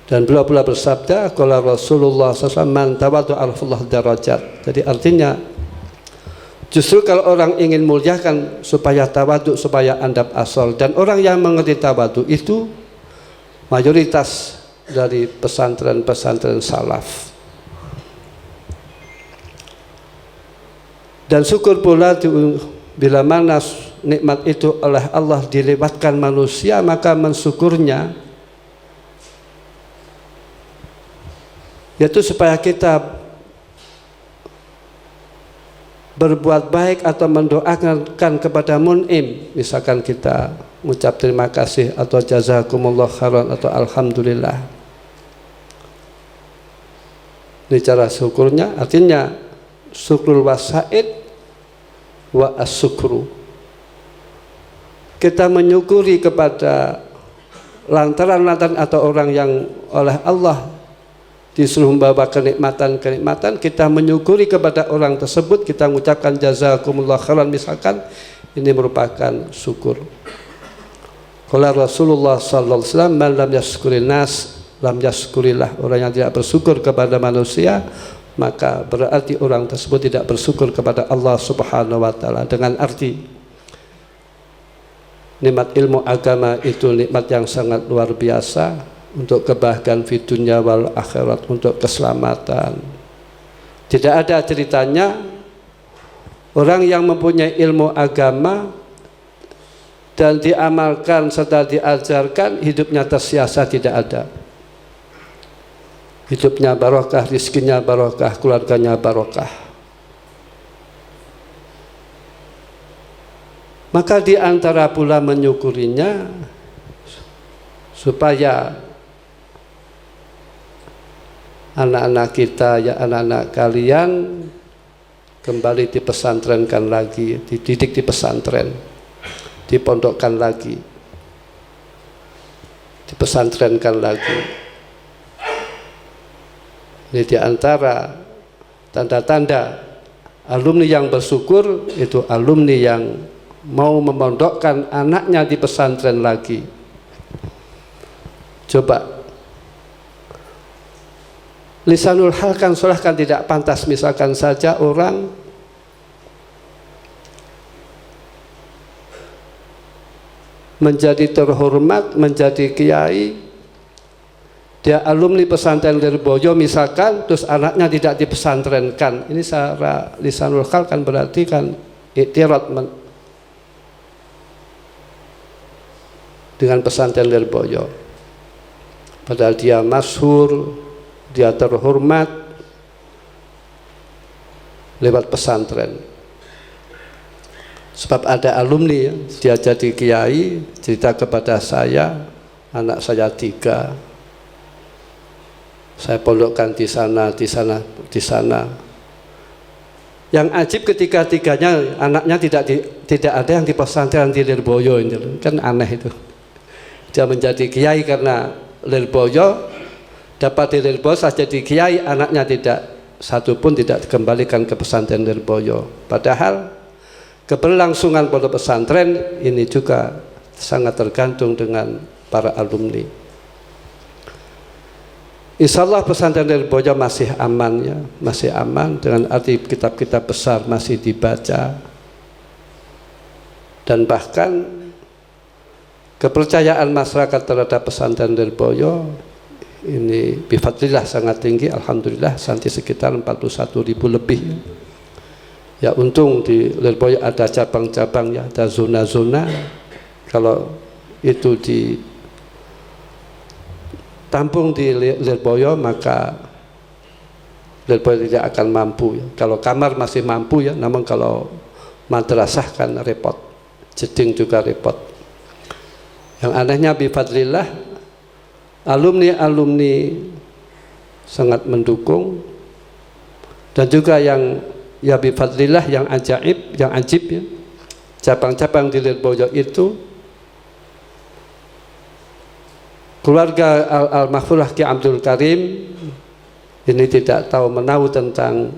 Dan beliau pula bersabda, qala Rasulullah SAW, man tawaddu'a rafa'allahu darajat. Jadi artinya justru kalau orang ingin muliakan supaya tawadhu, supaya andap asal, dan orang yang mengerti tawadhu itu mayoritas dari pesantren-pesantren salaf. Dan syukur pula bila mana nikmat itu oleh Allah dilewatkan manusia, maka mensyukurnya yaitu supaya kita berbuat baik atau mendoakan kepada mun'im. Misalkan kita mengucap terima kasih atau jazakumullah khairan atau alhamdulillah. Ini cara syukurnya, artinya syukrul wasaid wa as-syukru. Kita menyukuri kepada lantaran atau orang yang oleh Allah disuruh membawa kenikmatan, kita menyukuri kepada orang tersebut, kita mengucapkan jazakumullah khairan misalkan, ini merupakan syukur. Qala Rasulullah sallallahu alaihi wasallam, man lam yashkurin nas lam yashkurillah. Orang yang tidak bersyukur kepada manusia, maka berarti orang tersebut tidak bersyukur kepada Allah Subhanahu wa taala. Dengan arti nikmat ilmu agama itu nikmat yang sangat luar biasa untuk kebahagiaan di dunia wal akhirat, untuk keselamatan. Tidak ada ceritanya orang yang mempunyai ilmu agama dan diamalkan serta diajarkan hidupnya tersiasa, tidak ada. Hidupnya barokah, rizkinya barokah, keluarganya barokah. Maka di antara pula menyukurinya supaya anak-anak kita, ya anak-anak kalian kembali dipesantrenkan lagi, dididik di pesantren, dipondokkan lagi, dipesantrenkan lagi. Ini diantara tanda-tanda alumni yang bersyukur, itu alumni yang mau memondokkan anaknya di pesantren lagi. Coba lisanul hal kan seolah kan tidak pantas, misalkan saja orang menjadi terhormat, menjadi kiai, dia alumni pesantren Lirboyo misalkan, terus anaknya tidak dipesantrenkan. Ini secara lisanul hal kan berarti kan iktirad dengan pesantren Lirboyo, padahal dia masyhur, dia terhormat lewat pesantren. Sebab ada alumni ya, dia jadi kiai, cerita kepada saya, anak saya 3, saya pondokkan di sana. Yang ajib ketiga-tiganya anaknya tidak ada yang di pesantren di Lirboyo, kan aneh itu. Dia menjadi kiai karena Lirboyo, dapat di Lirboyo saja jadi kiai, anaknya tidak satu pun tidak dikembalikan ke pesantren Lirboyo. Padahal keberlangsungan pondok pesantren ini juga sangat tergantung dengan para alumni. Insya Allah pesantren Lirboyo masih aman ya, masih aman dengan arti kitab-kitab besar masih dibaca, dan bahkan kepercayaan masyarakat terhadap pesantren Lirboyo ini bifadlillah sangat tinggi, alhamdulillah, sampai sekitar 41.000 lebih. Ya untung di Lirboyo ada cabang-cabang ya, ada zona-zona. Kalau itu ditampung di Lirboyo maka Lirboyo tidak akan mampu ya. Kalau kamar masih mampu ya, namun kalau madrasah kan repot, jeding juga repot. Yang anehnya bifadlillah alumni sangat mendukung, dan juga yang ya bifadlillah yang ajaib, yang ajib ya, cabang-cabang di Lirboyo itu keluarga Al-Mahfurah Ki Abdul Karim ini tidak tahu menahu tentang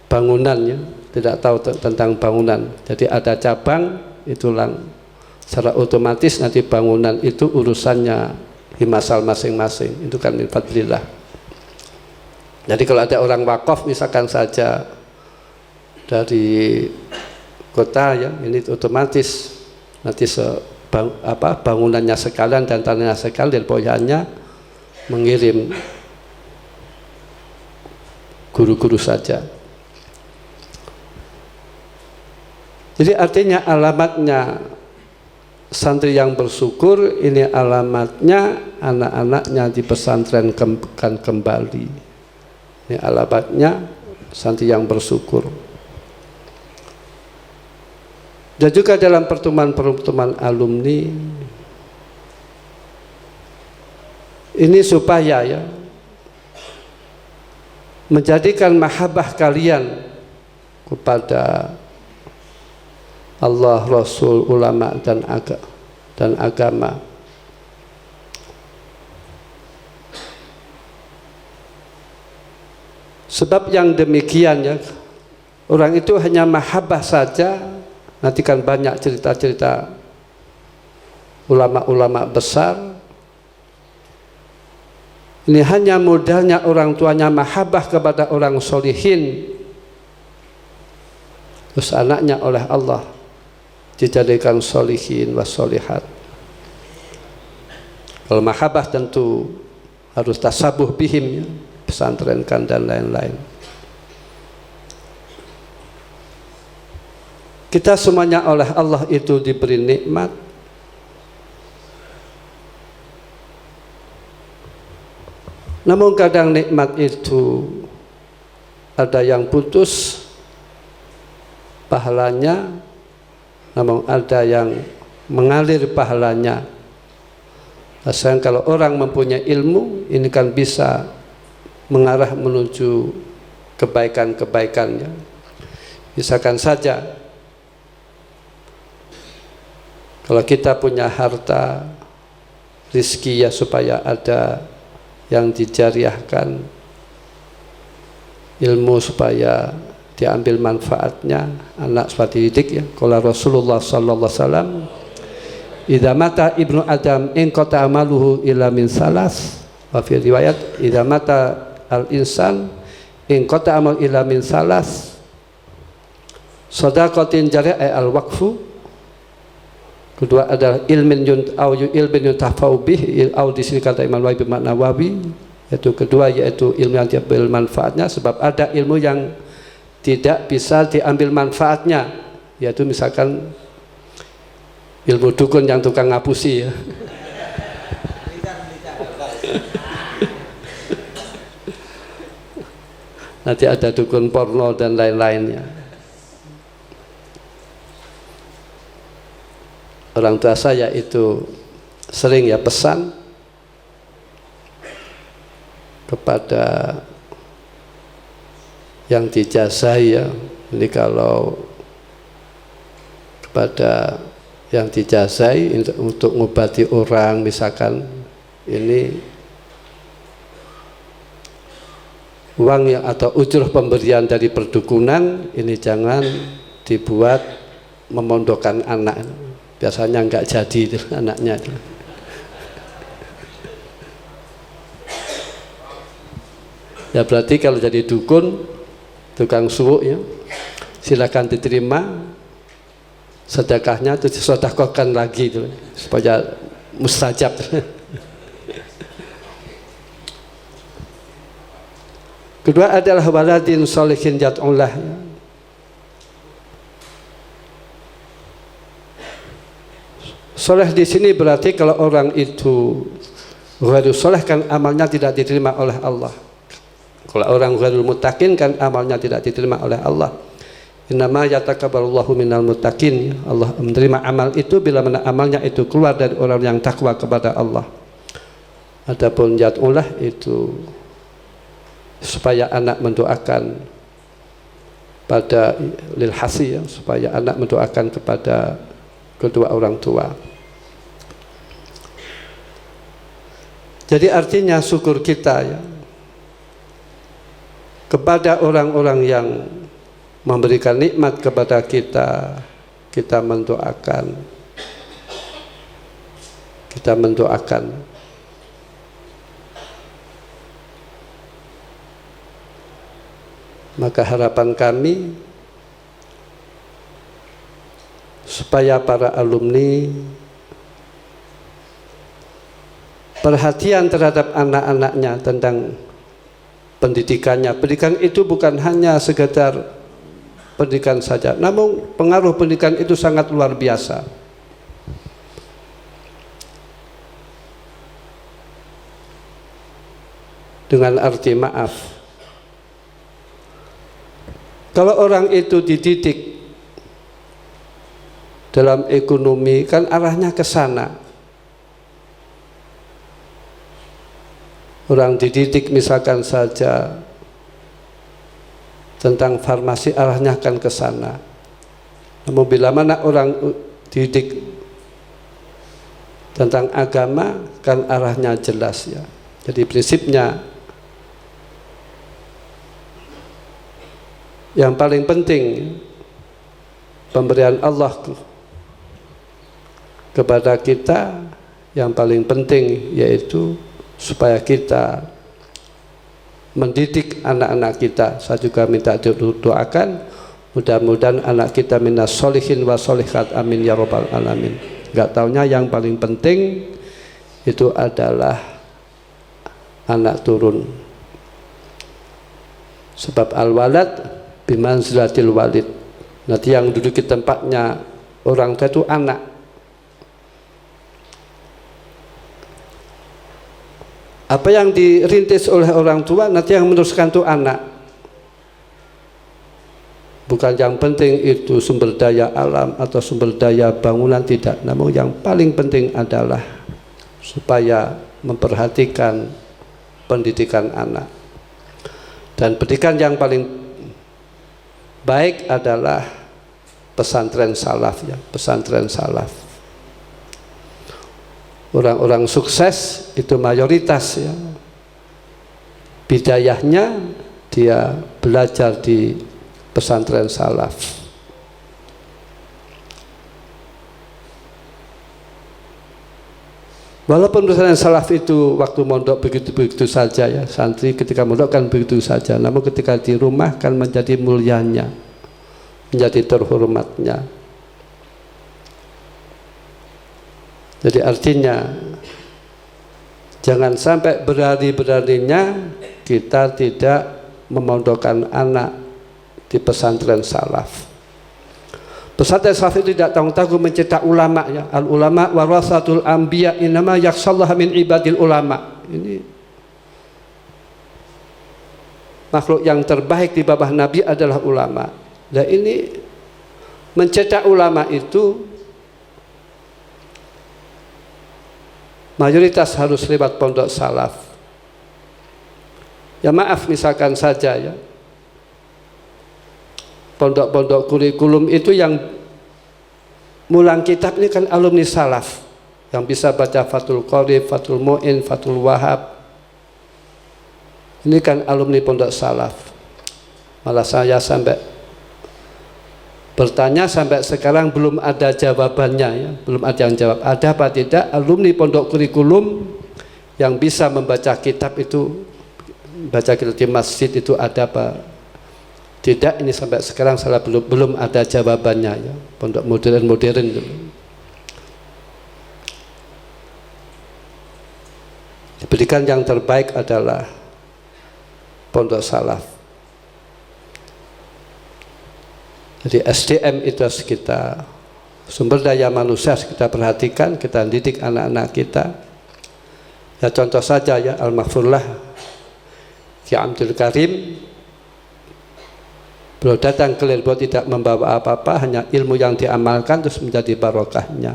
bangunannya, tidak tahu tentang bangunan. Jadi ada cabang itulah secara otomatis nanti bangunan itu urusannya himasal masing-masing, itu kan min fadlillah. Jadi kalau ada orang wakaf misalkan saja dari kota ya, ini otomatis nanti bangunannya sekalian dan tanahnya sekalian dari poyannya mengirim guru-guru saja. Jadi artinya alamatnya santri yang bersyukur ini alamatnya anak-anaknya di pesantren kembali. Ini alamatnya santri yang bersyukur. Dan juga dalam pertemuan-pertemuan alumni ini supaya ya menjadikan mahabbah kalian kepada Allah, Rasul, ulama dan agama. Sebab yang demikian ya, orang itu hanya mahabbah saja, nanti kan banyak cerita-cerita ulama-ulama besar. Ini hanya modalnya orang tuanya mahabbah kepada orang solihin, terus anaknya oleh Allah dijadikan solihin was solihat. Kalau mahabbah tentu harus tasabuh bihim ya, pesantrenkan dan lain-lain. Kita semuanya oleh Allah itu diberi nikmat. Namun kadang nikmat itu ada yang putus pahalanya, namun ada yang mengalir pahalanya. Sayang kalau orang mempunyai ilmu ini kan bisa mengarah menuju kebaikan-kebaikannya. Misalkan saja kalau kita punya harta, rizki ya supaya ada yang dijariahkan, ilmu supaya diambil manfaatnya, anak seperti didik ya. Kalau Rasulullah sallallahu alaihi wasallam, idza mata ibnu adam in qata amaluhu illa min salas, wa fi riwayat idza mata al insan in qata amal illa min salas, shadaqatin jariyah al waqfu. Kedua adalah ilmin yuntafau bih, au di sini kata Imam Nawawi bermakna wawi, yaitu kedua yaitu ilmu yang diambil manfaatnya, sebab ada ilmu yang tidak bisa diambil manfaatnya, yaitu misalkan ilmu dukun yang tukang ngapusi ya. Nanti ada dukun porno dan lain-lainnya. Orang tua saya itu sering ya pesan kepada yang dijazai ya, ini kalau kepada yang dijazai untuk mengobati orang, misalkan ini uang yang atau ujur pemberian dari perdukunan ini jangan dibuat memondokkan anak. Biasanya enggak jadi itu anaknya itu. Ya berarti kalau jadi dukun, tukang suwuk ya, silakan diterima sedekahnya, itu disedekahkan lagi itu supaya mustajab. Kedua adalah waladin sholihin yad'ullah. Soleh di sini berarti kalau orang itu ghairul soleh kan amalnya tidak diterima oleh Allah. Kalau orang ghairul muttaqin kan amalnya tidak diterima oleh Allah. Innama yatakabbalullahu minal muttaqin. Allah menerima amal itu bila mana amalnya itu keluar dari orang yang takwa kepada Allah. Adapun yad'ullah itu supaya anak mendoakan pada lil hasi ya, supaya anak mendoakan kepada kedua orang tua. Jadi artinya syukur kita ya kepada orang-orang yang memberikan nikmat kepada kita, kita mendoakan Maka harapan kami supaya para alumni perhatian terhadap anak-anaknya tentang pendidikannya. Pendidikan itu bukan hanya sekedar pendidikan saja, namun pengaruh pendidikan itu sangat luar biasa. Dengan arti maaf, kalau orang itu dididik dalam ekonomi, kan arahnya ke sana. Orang dididik misalkan saja tentang farmasi, arahnya akan ke sana. Namun bila mana orang dididik tentang agama, kan arahnya jelas ya. Jadi prinsipnya yang paling penting pemberian Allah kepada kita, yang paling penting yaitu supaya kita mendidik anak-anak kita. Saya juga minta doakan mudah-mudahan anak kita minas solihin wa solihat, amin ya rabbal alamin. Gak taunya yang paling penting itu adalah anak turun, sebab al-walad bimanzilatil walid. Nanti yang duduk di tempatnya orang tua itu anak. Apa yang dirintis oleh orang tua, nanti yang meneruskan itu anak. Bukan yang penting itu sumber daya alam atau sumber daya bangunan, tidak. Namun yang paling penting adalah supaya memperhatikan pendidikan anak. Dan pendidikan yang paling baik adalah pesantren salaf ya, pesantren salaf. Orang-orang sukses itu mayoritas ya, bidayahnya dia belajar di pesantren salaf. Walaupun pesantren salaf itu waktu mondok begitu-begitu saja ya, santri ketika mondok kan begitu saja, namun ketika di rumah kan menjadi mulianya, menjadi terhormatnya. Jadi artinya jangan sampai berani-beraninya kita tidak memondokkan anak di pesantren salaf. Pesantren salaf itu tidak tanggung-tanggung mencetak ulama ya. Al ulama warasatul anbiya innama yakhshallaha min ibadil ulama. Ini makhluk yang terbaik di bawah Nabi adalah ulama. Dan ini mencetak ulama itu mayoritas harus lewat pondok salaf. Ya maaf, misalkan saja ya, pondok-pondok kurikulum itu yang mulang kitab ini kan alumni salaf, yang bisa baca Fathul Qorib, Fathul Mu'in, Fathul Wahab. Ini kan alumni pondok salaf. Malah saya sampai bertanya sampai sekarang belum ada jawabannya ya, belum ada yang jawab. Ada apa tidak alumni pondok kurikulum yang bisa membaca kitab itu, baca kitab di masjid itu ada apa tidak? Ini sampai sekarang saya belum ada jawabannya ya. Pondok modern-modern itu. Pendidikan yang terbaik adalah pondok salaf. Jadi SDM itu harus kita, sumber daya manusia harus kita perhatikan, kita didik anak-anak kita. Ya contoh saja ya, Al-Maghfurlah Ki Abdul Karim, beliau datang ke Lirboh tidak membawa apa-apa, hanya ilmu yang diamalkan terus menjadi barokahnya.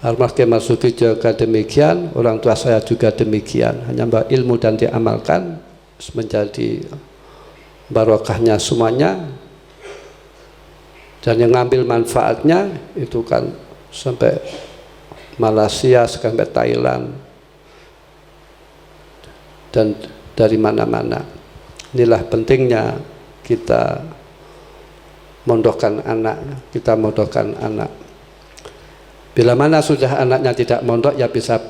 Almarhum Kiai Marzuki juga demikian, orang tua saya juga demikian, hanya bawa ilmu dan diamalkan terus menjadi barokahnya semuanya. Dan yang ngambil manfaatnya itu kan sampai Malaysia, sampai Thailand dan dari mana-mana. Inilah pentingnya kita mondokkan anak, kita mondokkan anak. Bila mana sudah anaknya tidak mondok, ya bisa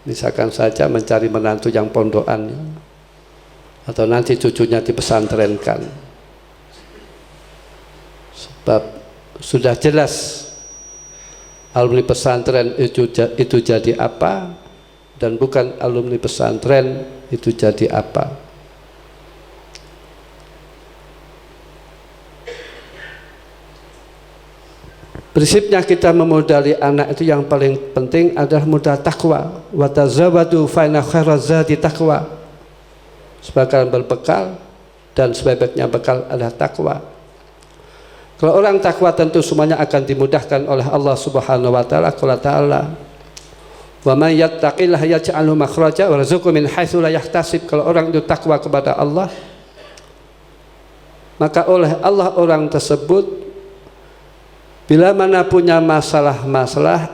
misalkan saja mencari menantu yang pondokan. atau nanti cucunya dipesantrenkan. Sebab sudah jelas alumni pesantren itu jadi apa, dan bukan alumni pesantren itu jadi apa. Prinsipnya kita memodali anak itu yang paling penting adalah modal takwa. Wa tazawwadu fa inna khairaz zadi taqwa. Sebagai berbekal, dan sebaik-baiknya bekal adalah takwa. Kalau orang takwa tentu semuanya akan dimudahkan oleh Allah Subhanahu wa taala. Qala ta'ala, "Wa may yattaqillaha yaj'al lahu makhraja wa yarzuqhu min haitsu la yahtasib." Kalau orang itu takwa kepada Allah, maka oleh Allah orang tersebut bila mana punya masalah-masalah,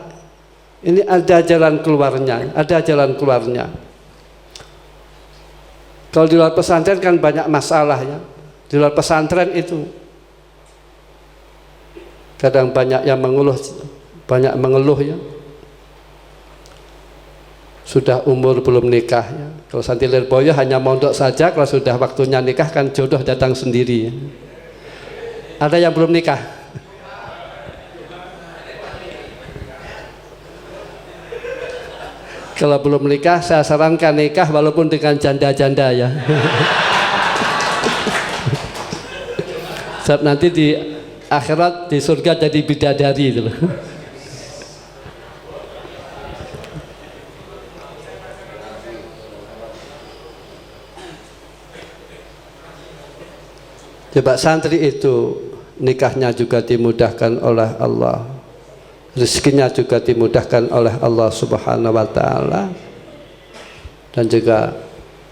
ini ada jalan keluarnya, ada jalan keluarnya. Kalau di luar pesantren kan banyak masalah ya. Di luar pesantren itu kadang banyak yang mengeluh, ya. Sudah umur belum nikah ya. Kalau Santi Lirboyo hanya mondok saja, kalau sudah waktunya nikah kan jodoh datang sendiri ya. Ada yang belum nikah? Kalau belum nikah, saya sarankan nikah walaupun dengan janda-janda ya. Sebab nanti di akhirat di surga jadi bidadari itu. Coba santri itu nikahnya juga dimudahkan oleh Allah, rezekinya juga dimudahkan oleh Allah Subhanahu wa taala, dan juga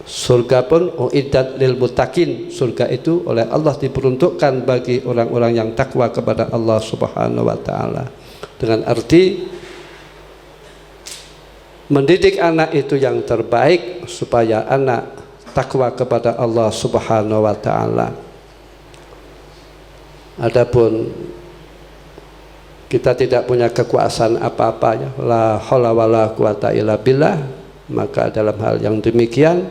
surga pun uiddat lil muttaqin, surga itu oleh Allah diperuntukkan bagi orang-orang yang takwa kepada Allah Subhanahu wa taala. Dengan arti mendidik anak itu yang terbaik supaya anak takwa kepada Allah Subhanahu wa taala. Adapun kita tidak punya kekuasaan apa-apa ya, la haula wala quwata illa billah, maka dalam hal yang demikian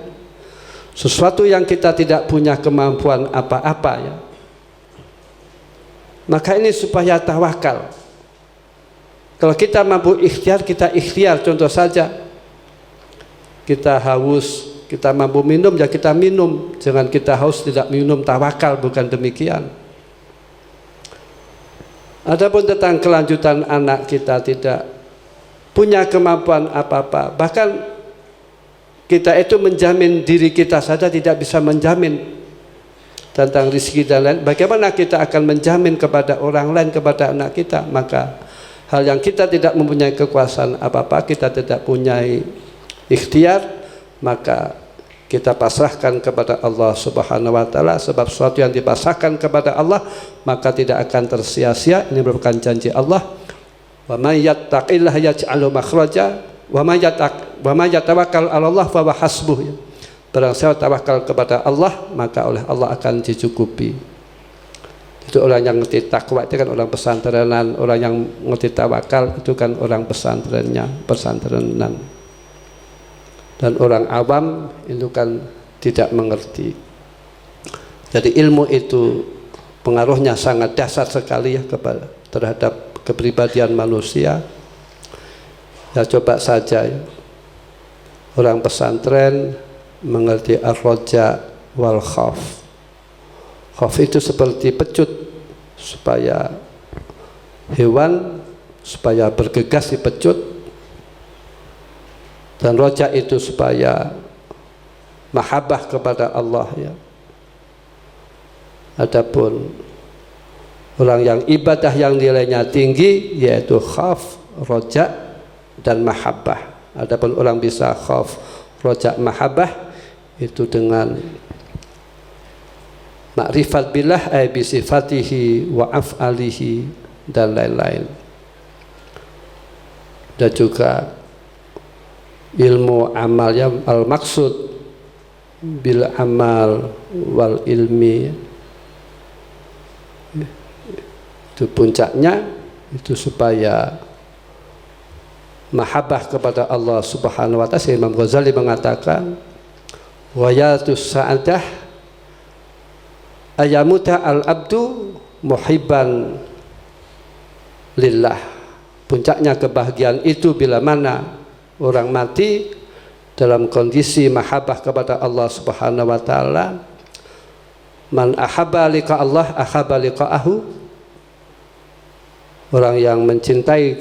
sesuatu yang kita tidak punya kemampuan apa-apa ya, maka ini supaya tawakal. Kalau kita mampu ikhtiar, kita ikhtiar. Contoh saja, kita haus, kita mampu minum ya kita minum, jangan kita haus tidak minum, tawakal, bukan demikian. Adapun tentang kelanjutan anak, kita tidak punya kemampuan apa-apa. Bahkan kita itu menjamin diri kita saja tidak bisa menjamin tentang rezeki dan lain. Bagaimana kita akan menjamin kepada orang lain, kepada anak kita? Maka hal yang kita tidak mempunyai kekuasaan apa-apa, kita tidak punya ikhtiar, maka kita pasrahkan kepada Allah Subhanahu wa taala. Sebab sesuatu yang dipasrahkan kepada Allah maka tidak akan tersia-sia. Ini merupakan janji Allah, wa may yattaqillaha yaj'al makhraja wa may yatawakkal 'ala Allah fa huwa hasbuh. Barang siapa tawakal kepada Allah maka oleh Allah akan dicukupi. Itu orang yang ngerti takwa, itu kan orang pesantrenan. Orang yang ngerti tawakal itu kan orang pesantrenan. Dan orang awam itu kan tidak mengerti. Jadi ilmu itu pengaruhnya sangat dahsyat sekali ya terhadap kepribadian manusia. Ya coba saja ya, orang pesantren mengerti ar-raja wal khauf. Khauf itu seperti pecut supaya hewan supaya bergegas dipecut, dan roja itu supaya mahabbah kepada Allah ya. Adapun orang yang ibadah yang nilainya tinggi yaitu khauf, roja dan mahabbah. Adapun orang bisa khauf, roja, mahabbah itu dengan ma'rifat billah ay bi sifatihi wa af'alihi dan lain-lain. Dan juga ilmu amal yang al-maksud bil amal wal ilmi, itu puncaknya itu supaya mahabbah kepada Allah Subhanahu wa taala. Imam Ghazali mengatakan Wayatus sa'adah ayamuta al-abdu muhibban lillah. Puncaknya kebahagiaan itu bila mana orang mati dalam kondisi mahabbah kepada Allah Subhanahu wa taala. Man ahabba liqa Allah ahabba liqa'ahu. Orang yang mencintai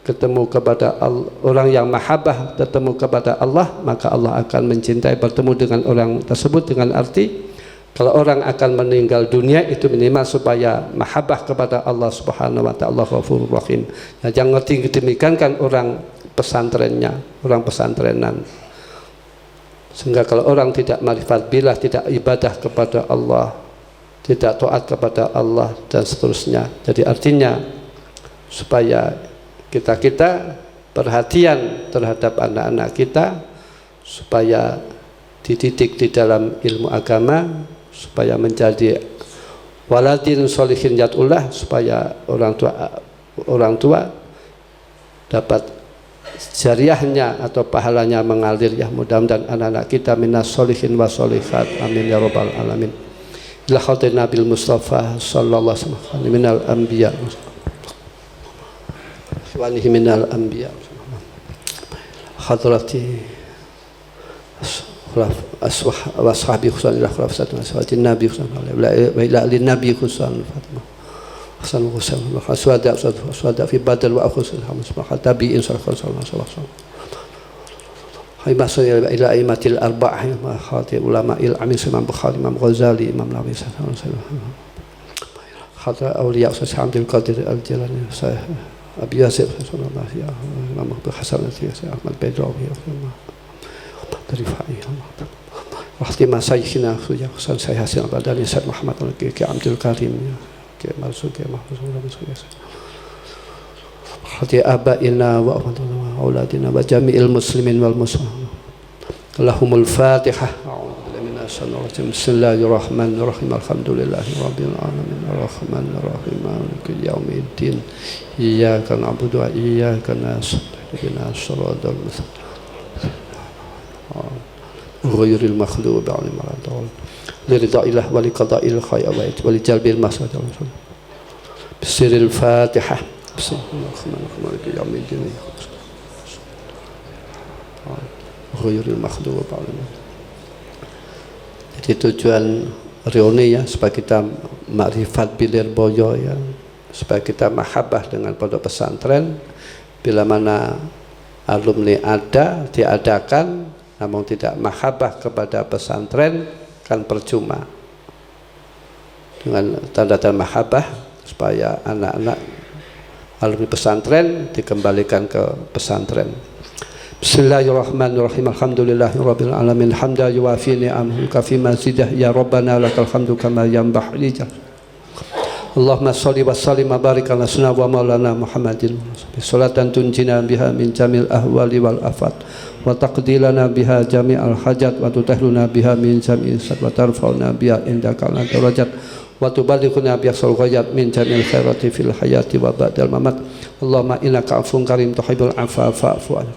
ketemu kepada Allah, orang yang mahabbah bertemu kepada Allah, maka Allah akan mencintai bertemu dengan orang tersebut. Dengan arti kalau orang akan meninggal dunia itu minimal supaya mahabbah kepada Allah Subhanahu wa taala Ghafurur Rahim. Nah, yang ngerti demikian kan orang pesantrennya, orang pesantrenan. Sehingga kalau orang tidak marifat billah, tidak ibadah kepada Allah, tidak taat kepada Allah dan seterusnya. Jadi artinya supaya kita perhatian terhadap anak-anak kita supaya dididik di dalam ilmu agama, supaya menjadi waladin sholihin yatullah, supaya orang tua dapat jariahnya atau pahalanya mengalir. Ya, mudah-mudahan anak-anak kita minas sholihin wa sholihat, amin ya rabbal alamin. Ila khatir Nabil Mustafa sallallahu alaihi wasallam minal anbiya wanihi minal anbiya hadrati ashabi khusan ila khurafat ashabi nabi khusan wa ila alin nabi khusan fatimah hasan khusan aswada fi badal wa khusan tabi'in sallallahu alaihi wasallam hay masal ila aimatil arba'ah ma khati ulama il amin Imam Bukhari, Imam Ghazali, Imam Nawawi sallallahu alaihi wasallam khata awliya Abdul Qadir al-Jilani Abi Yasir sallallahu alaihi wasallam, Imam Abu Hasan Ahmad Baidawi Rifai waktu masa ikhina suja Hasan saya hasil badali Said Muhammad ke Abdul Karim ke Marzuki Mahfuz hati abaina wa auladina wa jami'il muslimin wal muslimin. Allahumul Fatihah. Bismillahirrahmanirrahim. Alhamdulillahi rabbil alamin. Arrahmanir rahim. Maliki yaumiddin. Iyyaka na'budu wa iyyaka nasta'in. Ihdinas siratal mustaqim. Ghairil maghdubi 'alaihim waladdallin. Liridha'illah wa liqada'il khayawait wa lijalbil masadah. Bisiril Fatihah. Bismillahirrahmanirrahim. Maliki yaumiddin. Ghairil maghdubi 'alaihim. Jadi tujuan reuni ya supaya kita makrifat bilir boyo ya, supaya kita mahabbah dengan pondok pesantren. Bila mana alumni ada diadakan namun tidak mahabbah kepada pesantren kan percuma. Dengan tanda-tanda mahabbah supaya anak-anak alumni pesantren dikembalikan ke pesantren. Bismillahirrahmanirrahim. Alhamdulillahirabbil alamin. Hamda yuwafi ni'amahu kafi mazidah ya rabbana lakal hamdu kama yanbaghi. Allahumma shalli wa sallim wa barik ala sayyidina wa maulana Muhammadin. Salatan tunjina biha min jamil ahwali wal afat wa taqdilana biha jami'al hajat wa tutahhiluna biha min jami'is sad wa tarfa'una biha indaka al darajat wa tuballighuna bi aqsal ghayat min jamil khairati fil hayati wa ba'dal mamat. Allahumma innaka 'afuwun karim tuhibbul 'afwa fa'fu 'anna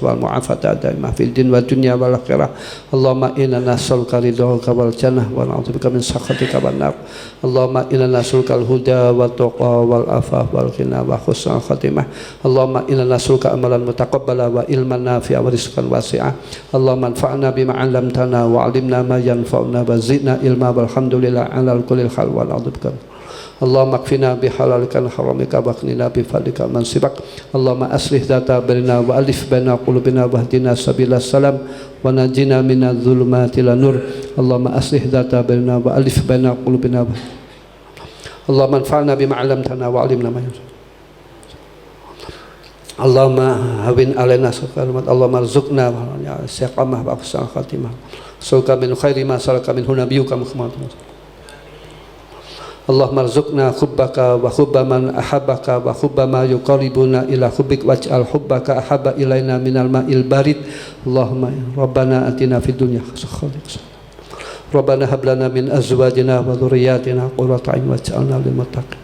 wal mu'afata daimah fil din wa dunya wal akhirah. Allahumma inna nas'aluka ridhaka wal jannah wa na'udzubika min sakhatika wan nar. Allahumma inna nas'aluka al huda wa tuqa wal afaf wal ghina wa husnul khatimah. Allahumma inna nas'aluka amalan mutaqabbala wa ilman nafi'a wa rizqan wasi'a. Allahumma anfa'na bima 'allamtana wa 'allimna ma yanfa'una wa zidna ilma walhamdulillah 'alal kulli hal wa na'udzubika. Allahumma kfina bihalalika an haramika wa qina bi fadlika man sibak. Allahumma aslih dzata bainana wa alif baina qulubina wahdina sabilas salam wa najina minadz zulumati ila nur. Allahumma aslih dzata bainana wa alif baina qulubina. Allahumma anfa'na bima 'allamtana wa 'allimna ma yanfa'una. Allahumma hawin alaina sakaramat. Allahumma arzuqna ya istiqamah wa husnul khatimah. Sulka min khairi ma salaka minhu nabiyyuka Muhammad. Allahumma arzuqna hubbaka wa hubba man ahabbaka wa hubba ma yuqarribuna ila hubbik waj'al hubbaka ahabba ilaina minal ma'il barid. Allahumma rabbana atina fid dunya hasanah. Rabbana hab lana min azwajina wa dhurriyyatina qurrata a'yun waj'alna lil muttaqin.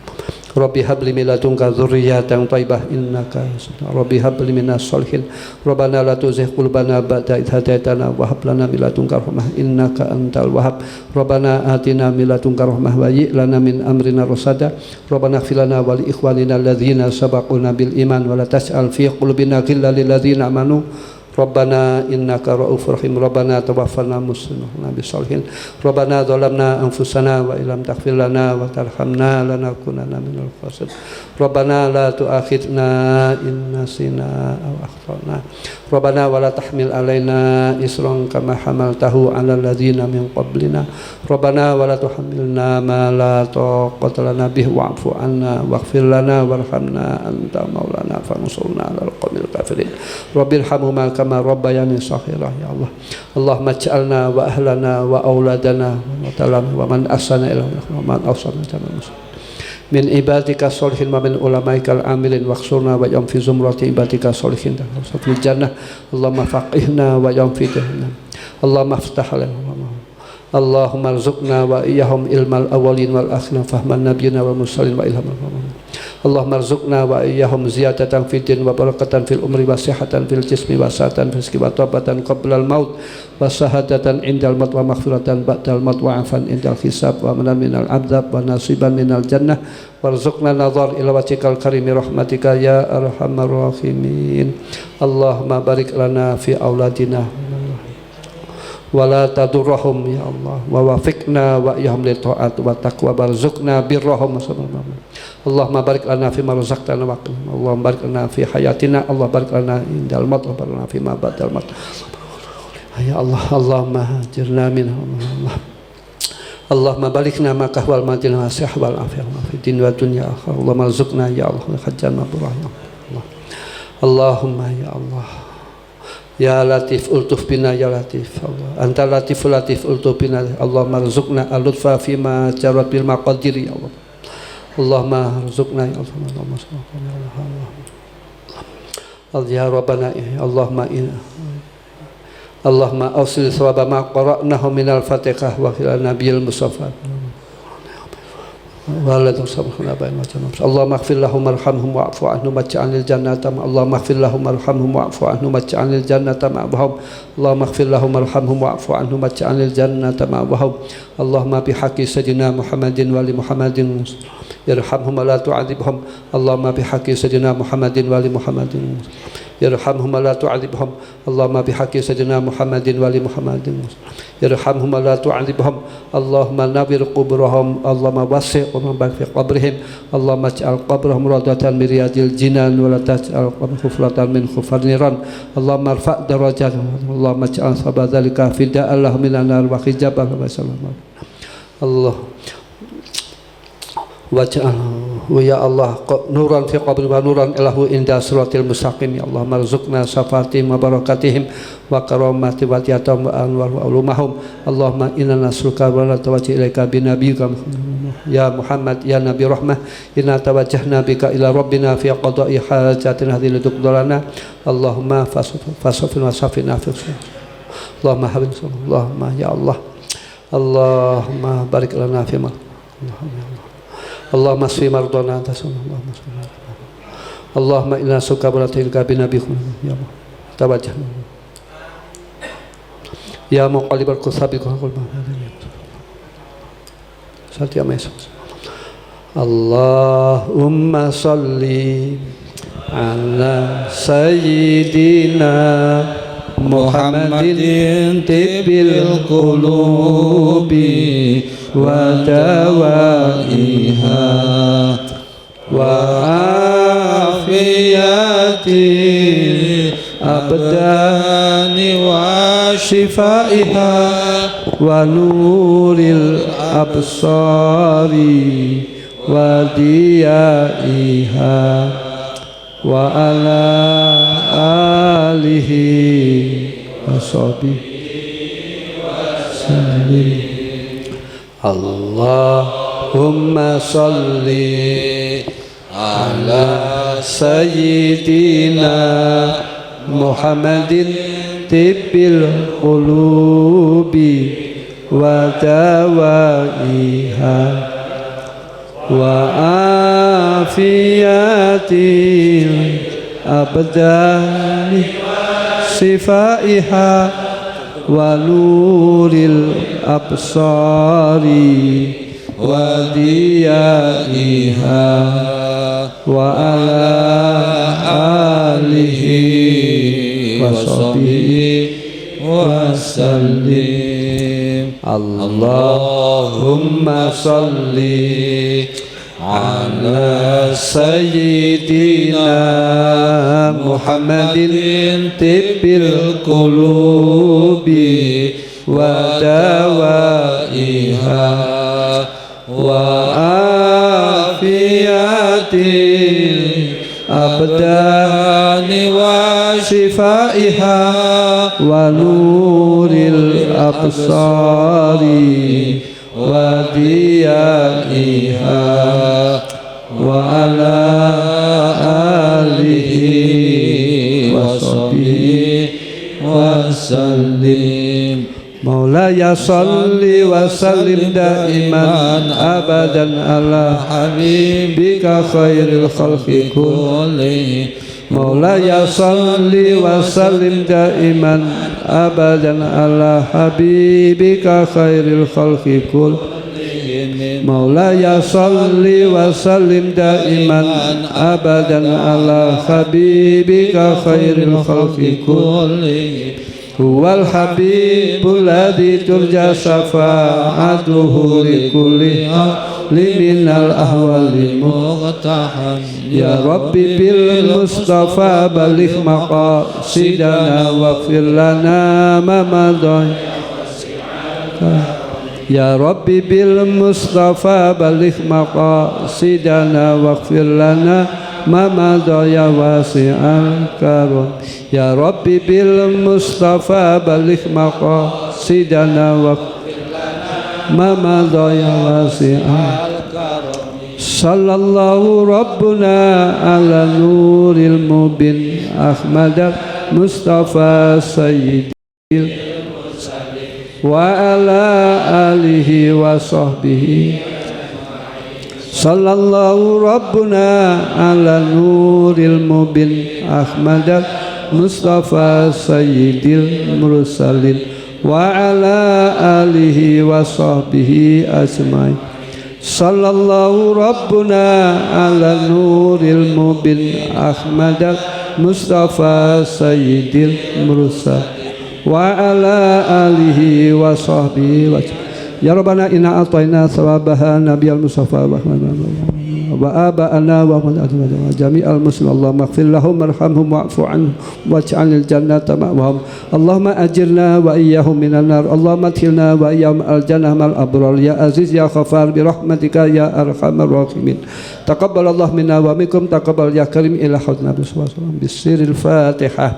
Rabbi habli min ladunka dzurriyyatan thayyibah innaka Rabbi habli minas sholihin Rabbana la tuzigh qulubana ba'da idh hadaitana wa hab lana min ladunka rahmah innaka antal wahhab Rabbana atina min ladunka rahmah wa hayyi lana min amrina rasada Rabbana ighfir lana wa li ikhwanina alladhina sabaquna bil iman wa la taj'al fi qulubina ghillan lil ladzina amanu Rabbana innaka ra'ufur rahim Rabbana tawaffana muslimin bisolihin Rabbana zalamna anfusana wa illam taghfir lana wa tarhamna lanakunanna minal khasirin Rabbana la tu'akhidna in nasina aw akhtana Rabbana wa la tahmil alaina isran kama hamaltahu 'alal ladzina min qablina Rabbana wa la tuhammilna ma la taqata lana bihi wa'fu 'anna waghfir lana warhamna anta maulana fansurna 'alal qaumil kafirin Rabbilhamhuma kama rabbayani shaghira ya Allah Allahumma ij'alna wa ahlana wa auladana wa talana wa man ahsana ilana wa man awsana min ibadika sholihin wa min ulamaikal amilin waqsurna wa yam fi zumrati ibadika sholihin fil jannah Allahumma faqihna wa yam fi jahannam Allahumma iftah lana Allahumma arzuqna wa iyyahum ilmal awwalin wal akhirin fahman nabiyina wal mursalin wa ilhamal Allahumma arzuqna wa iyyahum ziyadatan fid din wa barakatan fil umri wa sihhatan fil jismi wa sa'atan fil rizqi wa tawbatan qabla al maut wa sahadatan indal maut wa maghfiratan ba'dal maut wa afan indal hisab wa manan minal adzab wa nasiban minal jannah warzuqna nadhar ila wajhikal karimi rahmatika ya arhamar rahimin Allahumma barik lana fi auladina wala tadurrahum ya Allah wa wafiqna wa iyyahum li ta'at wa taqwa warzuqna birrahum Allahumma barik lana fi ma razaqtana wa Allahumma barik lana fi hayatina Allah barik lana indal maut wa barik lana fi ma ba'dal maut ya Allah Allahumma ajirna min Allah Allahumma balikna ma kahwal madinah wa sihh wal afiyah fi din wa dunya Allahumma arzuqna ya Allah hajjan mabrur ya Allah Allahumma ya Allah Ya Latif ultuf bina ya Latif Allah Anta Latiful Latif ultuf bina Allahumma rzuqna al-lutfa fima jarat bil maqadir ya Allah Allahumma rzuqna ya Allah ya Rabbana Allahumma inna Allahumma awsil thawaba ma qara'nahu minal fatihah wa khilal nabiyil mustafa Allahumma ighfir lahum warhamhum wa'fu anhum waj'alnil jannata Allahumma ighfir lahum warhamhum wa'fu anhum waj'alnil jannata ma'wahum Allahumma ighfir lahum warhamhum wa'fu anhum waj'alnil jannata ma'wahum Allahumma bihaqqi sayyidina Muhammadin wa li Muhammadin yarhamhum wa la tu'adzibhum Allahumma bihaqqi sayyidina Muhammadin wa li Muhammadin yarhamhum wa la tu'adzibhum Allahumma bihaqqi sayyidina Muhammadin wa li Muhammadin yarhamhum wa la tu'adzibhum Allahumma nawwir quburahum Allahumma wasi' wa barik fi qabrihim Allahumma ij'al qabrahum rawdatan min riyadil jinan wa la taj'al qabrahum hufratan min hufar niran Allahumma irfa' darajatahum Allahumma ij'al sabab dzalika fida'an lahum minan nar wa hijaban wa sallallahu Allah waj'alhu ya Allah nuran fi qabri wa nuran ilahu inda siratil mustaqim ya Allah marzuqna syafaatihim wa barakatihim wa karamati wa tiyatam wa anwar wa ulumahum Allahumma inna nasruka wa la tawajjih ilaika bi nabiyyika ya Muhammad ya Nabi rahmah inna tawajjahna bika ila rabbina fi qada'i hajatina hadhihi tuqdalana Allahumma fasafin wa safina fi Allahumma habib Allahumma ya Allah Allahumma barik lana fi ma Allahumma asfi mardana Allahumma inna suka baratilka bi nabiyyika ya Allah tawajjah ya muqallibal qulubi qul Satya Mesa Allahumma salli ala sayyidina Muhammadin tibbil qulubi wa dawaiha wa afiyati abdani wa shifaiha wa nuril absari wa diyaiha wa ala alihi wa sahbihi wa sallim Allahumma salli ala sayyidina Muhammadin tibbil qulubi wa dawaiha وعافية الأبدان شفائها ونور الأبصار وديائها وعلى آله وصحبه وسلم. اللهم صل على سيدنا محمد طب القلوب ودوائها وعافية الأبدان وشفائها ونور الأبصار وديائها وعلى آله وصحبه وسلم. مولاي صل وسلم دائما أبدا على حبيبك خير الخلق كلهم. مولاي صل وسلم دائما أبدا على حبيبك خير الخلق كلهم. مولاي صل وسلم دائما أبدا على حبيبك خير الخلق كلهم. هو الحبيب الذي ترجى شفاعته لكل أهل من الأهوال مقتحم. يا ربي بالمصطفى بلغ مقاصدنا واغفر لنا ما مضى. يا ربي بالمصطفى بلغ مقاصدنا واغفر لنا ما مضى يا واسع الكرم. يا ربي بالمصطفى بلغ مقاصدنا واغفر لنا ما مضى يا واسع الكرم. صلى الله ربنا على نور المبين أحمد المصطفى سيد وعلى آله وصحبه. صلى الله ربنا على نور المبين أحمد المصطفى سيد المرسلين وعلى آله وصحبه أجمعين. صلى الله ربنا على نور المبين أحمد المصطفى سيد المرسلين وعلى آله وصحبه وسلم. يا ربنا إنا أعطينا ثوابها نبي المصطفى وآباءنا وجميع المسلمين. اللهم اغفر لهم وارحمهم واعف عنهم واجعل الجنة مأواهم. اللهم أجرنا وإياهم من النار. اللهم ادخلنا وإياهم الجنة مع الأبرار. يا عزيز يا غفار برحمتك يا أرحم الراحمين. تقبل الله منا ومنكم. تقبل يا كريم إلى حضرة النبي صلى الله عليه وسلم. بسر الفاتحة.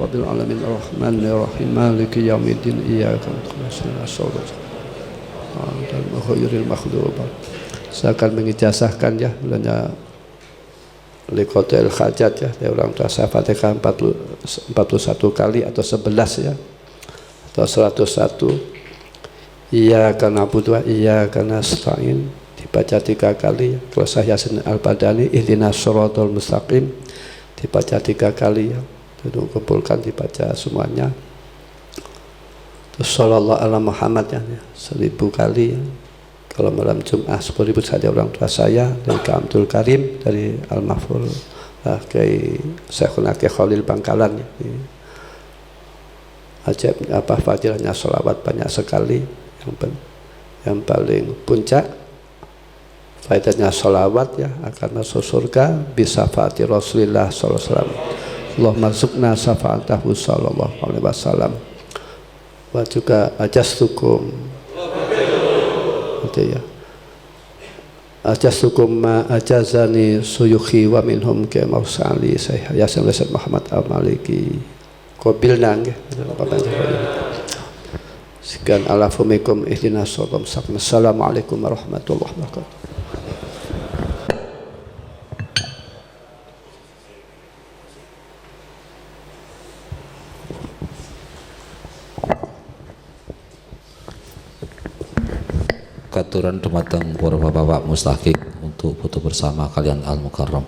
Rabbil alamin arrahmanir rahim maliki yaumiddin iyyaka na'budu wa iyyaka nasta'in. Saya akan mengijazahkan ya mulanya liqatul hajat ya dari orang tua saya Fatihah 41 kali atau 11 ya atau 101. Iyyaka na'budu wa iyyaka nasta'in dibaca 3 kali ya. Kalau saya Yasin Al-Badani ihdinas shiratal mustaqim dibaca 3 kali ya. Itu kumpulkan dibaca semuanya. Terus sallallahu ala Muhammad ya 1000 kali ya. Kalau malam Jumat 10.000 saja orang tua saya dari Kak Abdul Karim dari Al-Mahfur Kiai Syekhul Aki Khalil Bangkalan ya. Ajaib apa fadilahnya sholawat banyak sekali. Yang paling puncak faedahnya sholawat ya akan masuk surga bisa fatih Rasulullah sallallahu alaihi wasallam. Allahumma rzuqna syafa'atahu sallallahu alaihi wasallam. Wa juga ajastukum ya. Ajastukum ma ajazani suyukhi wa minhum ka mausali saya Yasin Muhammad Al-Maliki qabilna nggih. Sekian alafumikum ihdinas shiratal mustaqim. Assalamualaikum warahmatullahi wabarakatuh. aturan dumateng para bapak mustahik untuk foto bersama kalian Al Mukarram.